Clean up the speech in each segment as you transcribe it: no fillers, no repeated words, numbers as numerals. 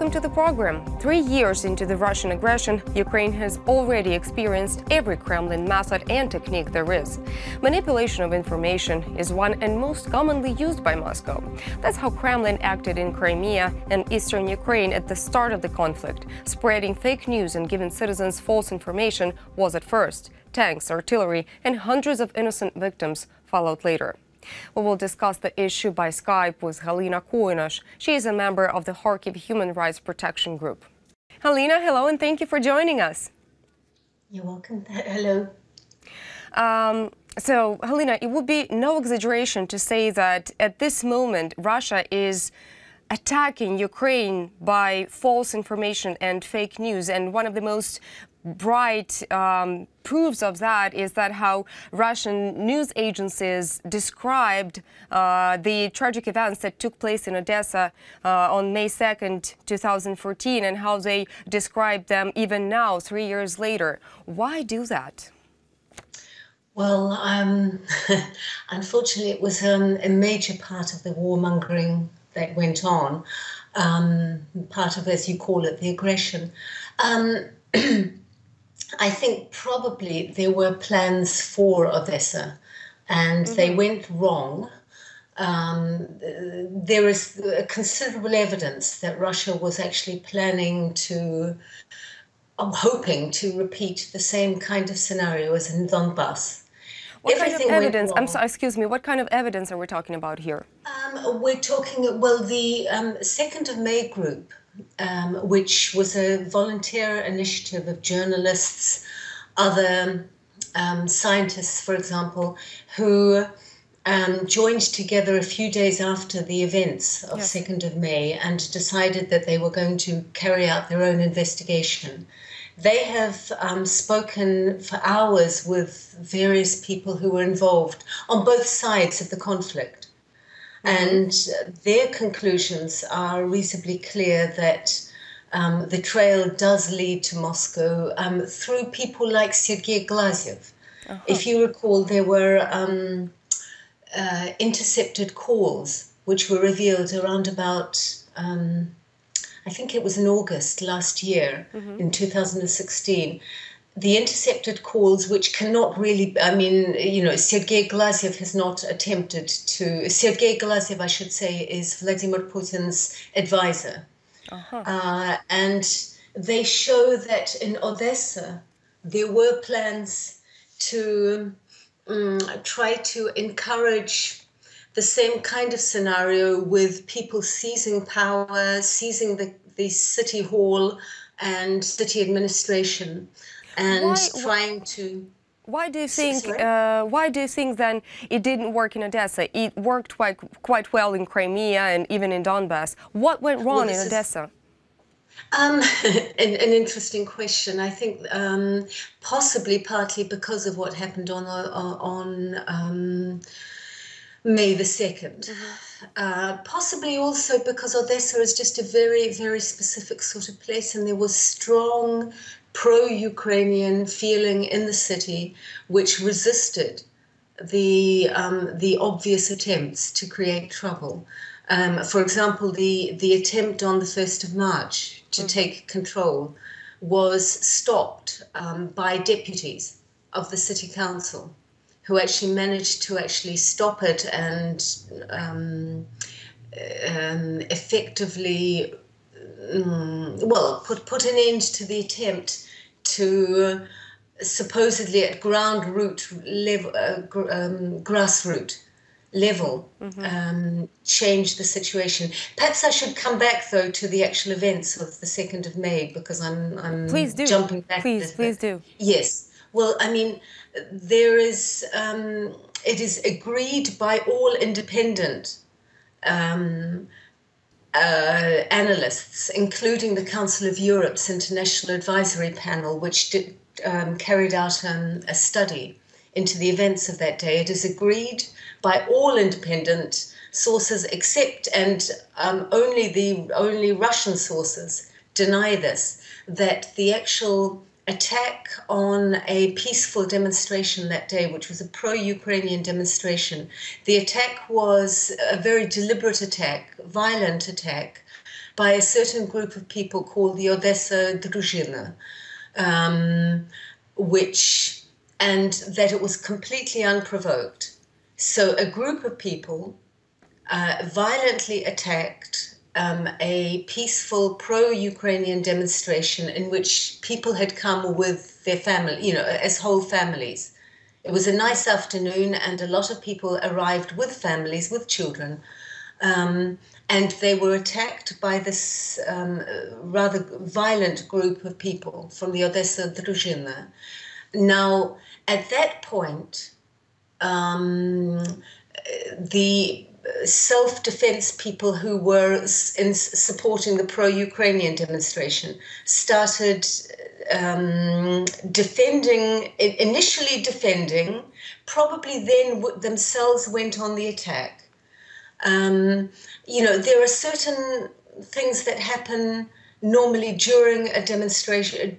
welcome to the program. 3 years into the Russian aggression, Ukraine has already experienced every Kremlin method and technique there is. Manipulation of information is one and most commonly used by Moscow. That's how Kremlin acted in Crimea and eastern Ukraine at the start of the conflict. Spreading fake news and giving citizens false information was at first. Tanks, artillery, and hundreds of innocent victims followed later. We will discuss the issue by Skype with Halyna Coynash. She is a member of the Kharkiv Human Rights Protection Group. Halyna, hello, and thank you for joining us. You're welcome. Hello. So, Halyna, it would be no exaggeration to say that at this moment, Russia is attacking Ukraine by false information and fake news. And one of the most bright proofs of that is that how Russian news agencies described the tragic events that took place in Odessa on May 2nd, 2014, and how they describe them even now, 3 years later. Why do that? Well, unfortunately, it was a major part of the warmongering that went on, part of, as you call it, the aggression. I think probably there were plans for Odessa and they went wrong. There is considerable evidence that Russia was actually planning to, hoping to repeat the same kind of scenario as in Donbass. What kind of evidence? I'm sorry, excuse me. What kind of evidence are we talking about here? We're talking, well, the 2nd of May group, which was a volunteer initiative of journalists, other scientists, for example, who joined together a few days after the events of 2nd of May and decided that they were going to carry out their own investigation. They have spoken for hours with various people who were involved on both sides of the conflict. And their conclusions are reasonably clear that the trail does lead to Moscow through people like Sergei Glazyev. If you recall, there were intercepted calls which were revealed around about I think it was in August last year, in 2016, the intercepted calls, which cannot really, I mean, you know, Sergei Glazyev has not attempted to, Sergei Glazyev, I should say, is Vladimir Putin's advisor. And they show that in Odessa, there were plans to try to encourage the same kind of scenario with people seizing power, seizing the city hall and city administration, and trying to. Why do you think? Why do you think then it didn't work in Odessa? It worked quite well in Crimea and even in Donbass. What went wrong in Odessa? An interesting question. I think possibly partly because of what happened on May the 2nd. Possibly also because Odessa is just a very, very specific sort of place, and there was strong pro-Ukrainian feeling in the city which resisted the obvious attempts to create trouble. For example, the attempt on the 1st of March to take control was stopped by deputies of the city council, who actually managed to stop it and effectively, well, put an end to the attempt to supposedly at grassroots level change the situation. Perhaps I should come back though to the actual events of the 2nd of May, because I'm jumping back. Please do. Yes. Well, I mean, there is, it is agreed by all independent analysts, including the Council of Europe's International Advisory Panel, which carried out a study into the events of that day. It is agreed by all independent sources except, and only Russian sources deny this, that the actual attack on a peaceful demonstration that day, which was a pro-Ukrainian demonstration. The attack was a very deliberate attack, violent attack, by a certain group of people called the Odesa Drużyna, and that it was completely unprovoked. So a group of people violently attacked a peaceful pro-Ukrainian demonstration in which people had come with their family, as whole families. It was a nice afternoon, and a lot of people arrived with families, with children, and they were attacked by this rather violent group of people from the Odesa Drużyna. Now, at that point, the self-defense people who were supporting the pro-Ukrainian demonstration started initially defending, probably then themselves went on the attack. There are certain things that happen normally during a demonstration,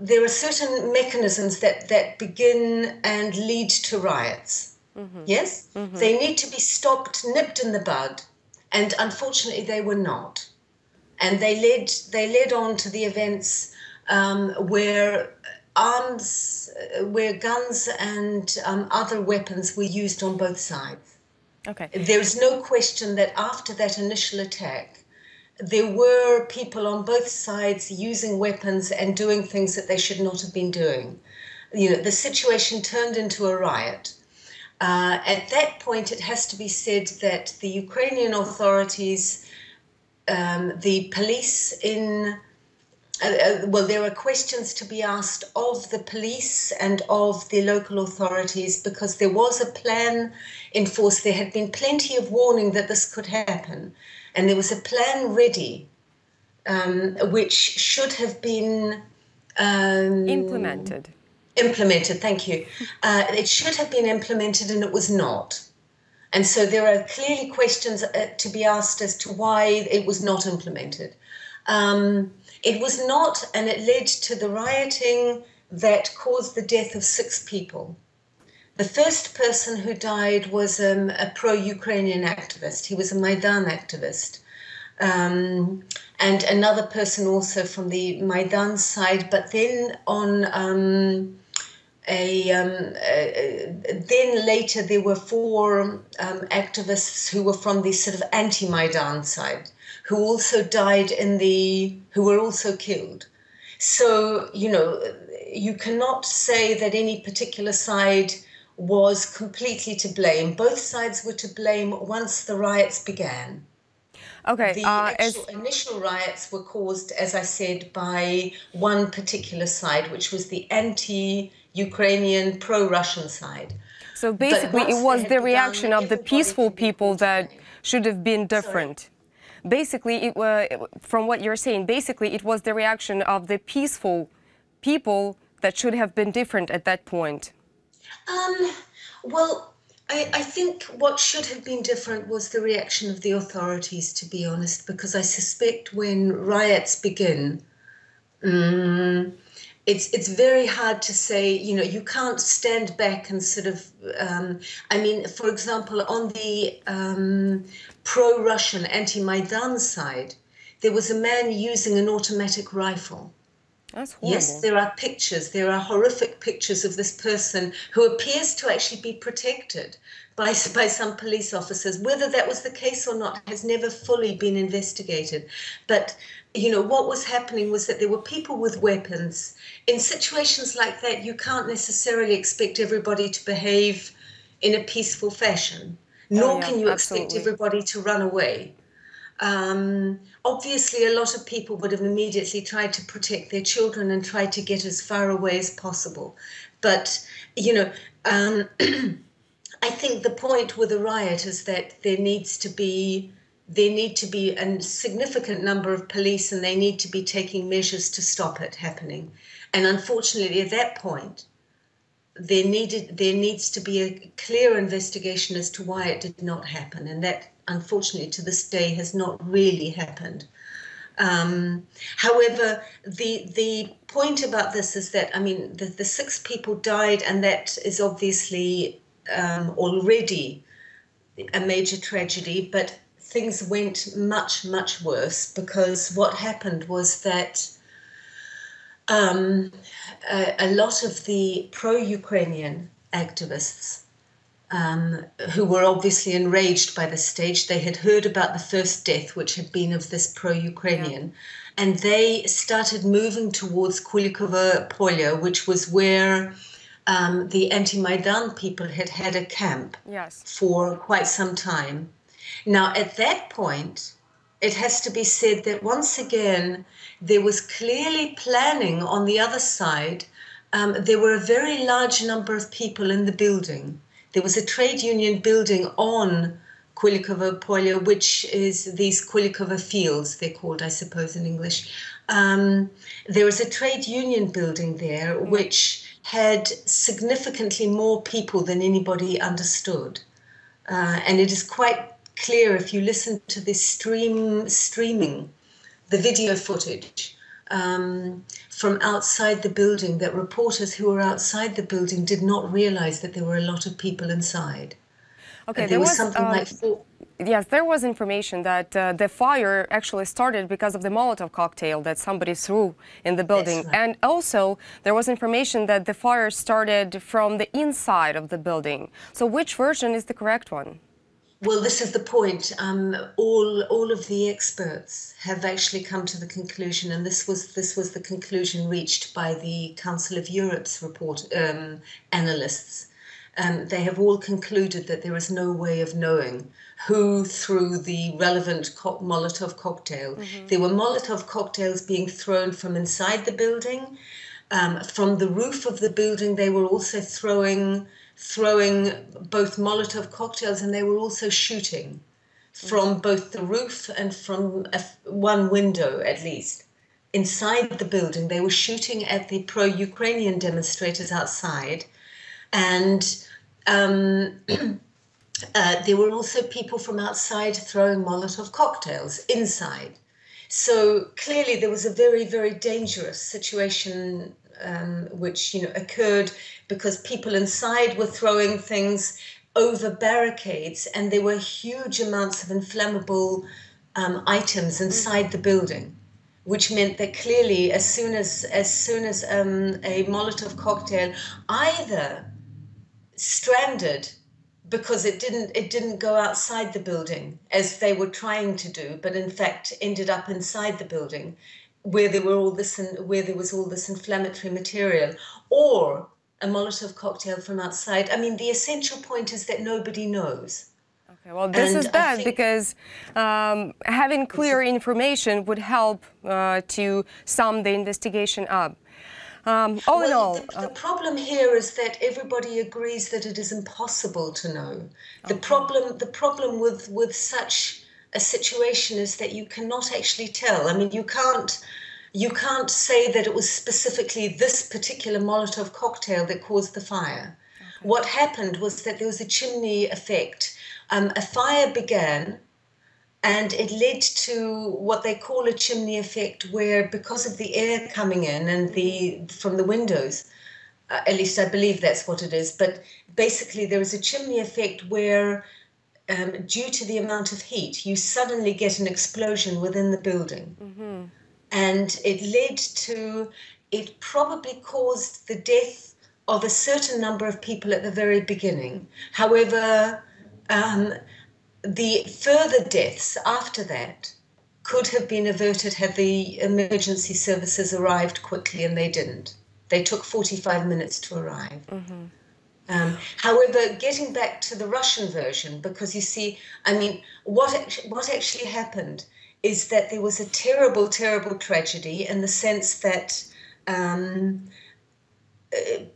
there are certain mechanisms that begin and lead to riots. Mm-hmm. Yes? Mm-hmm. They need to be stopped, nipped in the bud, and unfortunately they were not. And they led on to the events where guns and other weapons were used on both sides. Okay. There is no question that after that initial attack, there were people on both sides using weapons and doing things that they should not have been doing. The situation turned into a riot. At that point, it has to be said that the Ukrainian authorities, the police there are questions to be asked of the police and of the local authorities, because there was a plan in force. There had been plenty of warning that this could happen. And there was a plan ready, which should have been implemented. Implemented, thank you. It should have been implemented, and it was not. And so there are clearly questions to be asked as to why it was not implemented. It was not, and it led to the rioting that caused the death of 6 people. The first person who died was a pro-Ukrainian activist. He was a Maidan activist. And another person also from the Maidan side. But then then later there were 4 activists who were from the sort of anti-Maidan side, who also died who were also killed. So, you cannot say that any particular side was completely to blame. Both sides were to blame once the riots began. Okay. The initial riots were caused, as I said, by one particular side, which was the anti-Ukrainian, pro-Russian side. So basically, it was the reaction of the peaceful people that should have been different. Sorry. Basically, from what you're saying, basically it was the reaction of the peaceful people that should have been different at that point. I think what should have been different was the reaction of the authorities, to be honest, because I suspect when riots begin, it's very hard to say, you can't stand back and sort of, for example, on the pro-Russian anti-Maidan side, there was a man using an automatic rifle. That's horrible. Yes, there are pictures. There are horrific pictures of this person who appears to actually be protected by some police officers. Whether that was the case or not has never fully been investigated. But, what was happening was that there were people with weapons. In situations like that, you can't necessarily expect everybody to behave in a peaceful fashion, nor can you expect everybody to run away. Obviously, a lot of people would have immediately tried to protect their children and tried to get as far away as possible. But, I think the point with a riot is that there need to be a significant number of police, and they need to be taking measures to stop it happening. And unfortunately, at that point, there needs to be a clear investigation as to why it did not happen. And that, unfortunately, to this day has not really happened. However, the point about this is that, the 6 people died, and that is obviously already a major tragedy, but things went much, much worse, because what happened was that a lot of the pro-Ukrainian activists, who were obviously enraged by the stage, they had heard about the first death, which had been of this pro-Ukrainian, and they started moving towards Kulikovo Polye, which was where the anti-Maidan people had had a camp for quite some time. Now, at that point, it has to be said that once again, there was clearly planning on the other side. There were a very large number of people in the building. There was a trade union building on Kulikovo Polye, which is these Kulikovo fields, they're called, I suppose, in English. There was a trade union building there, which had significantly more people than anybody understood. And it is quite clear if you listen to this streaming, the video footage from outside the building, that reporters who were outside the building did not realize that there were a lot of people inside. Okay, there was something like four. Yes, there was information that the fire actually started because of the Molotov cocktail that somebody threw in the building. That's right. And also there was information that the fire started from the inside of the building. So which version is the correct one? Well, this is the point. All of the experts have actually come to the conclusion, and this was the conclusion reached by the Council of Europe's analysts. They have all concluded that there is no way of knowing who threw the relevant Molotov cocktail. There were Molotov cocktails being thrown from inside the building. From the roof of the building, they were also throwing both Molotov cocktails, and they were also shooting from both the roof and from one window, at least. Inside the building, they were shooting at the pro-Ukrainian demonstrators outside. And there were also people from outside throwing Molotov cocktails inside. So clearly there was a very, very dangerous situation which occurred because people inside were throwing things over barricades, and there were huge amounts of inflammable items inside the building, which meant that clearly as soon as a Molotov cocktail either stranded because it didn't go outside the building as they were trying to do, but in fact ended up inside the building where there was all this inflammatory material, or a Molotov cocktail from outside. I mean, the essential point is that nobody knows. Okay, well, this is bad because having clear information would help to sum the investigation up. All in all, the problem here is that everybody agrees that it is impossible to know. The problem with such a situation is that you cannot actually tell. I mean, you can't say that it was specifically this particular Molotov cocktail that caused the fire. Okay. What happened was that there was a chimney effect. A fire began, and it led to what they call a chimney effect, where because of the air coming in and from the windows, at least I believe that's what it is, but basically there is a chimney effect where due to the amount of heat, you suddenly get an explosion within the building. Mm-hmm. And it probably caused the death of a certain number of people at the very beginning. However, the further deaths after that could have been averted had the emergency services arrived quickly, and they didn't. They took 45 minutes to arrive. Mm-hmm. However, getting back to the Russian version, because you see, I mean, what actually happened is that there was a terrible, terrible tragedy in the sense that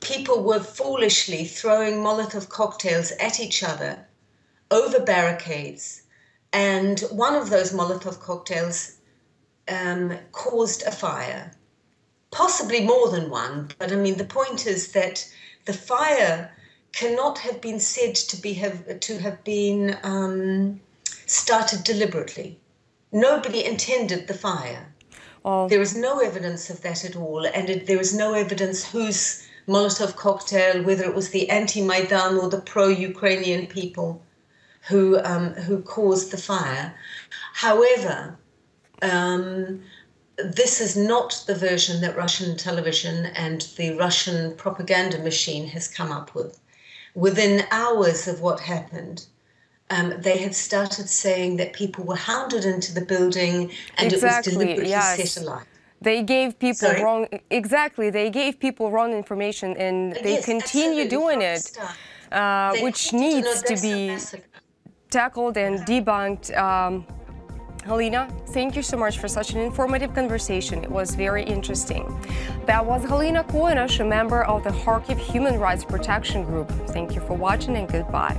people were foolishly throwing Molotov cocktails at each other over barricades, and one of those Molotov cocktails caused a fire. Possibly more than one, but I mean, the point is that the fire cannot have been said to have been started deliberately. Nobody intended the fire. Oh. There is no evidence of that at all, and there is no evidence whose Molotov cocktail, whether it was the anti-Maidan or the pro-Ukrainian people, who caused the fire. However, this is not the version that Russian television and the Russian propaganda machine has come up with. Within hours of what happened, they had started saying that people were hounded into the building and it was deliberately set alight. They gave people they gave people wrong information, and they continue doing it, which needs to be tackled and debunked. Halyna, thank you so much for such an informative conversation. It was very interesting. That was Halyna Coynash, a member of the Kharkiv Human Rights Protection Group. Thank you for watching and goodbye.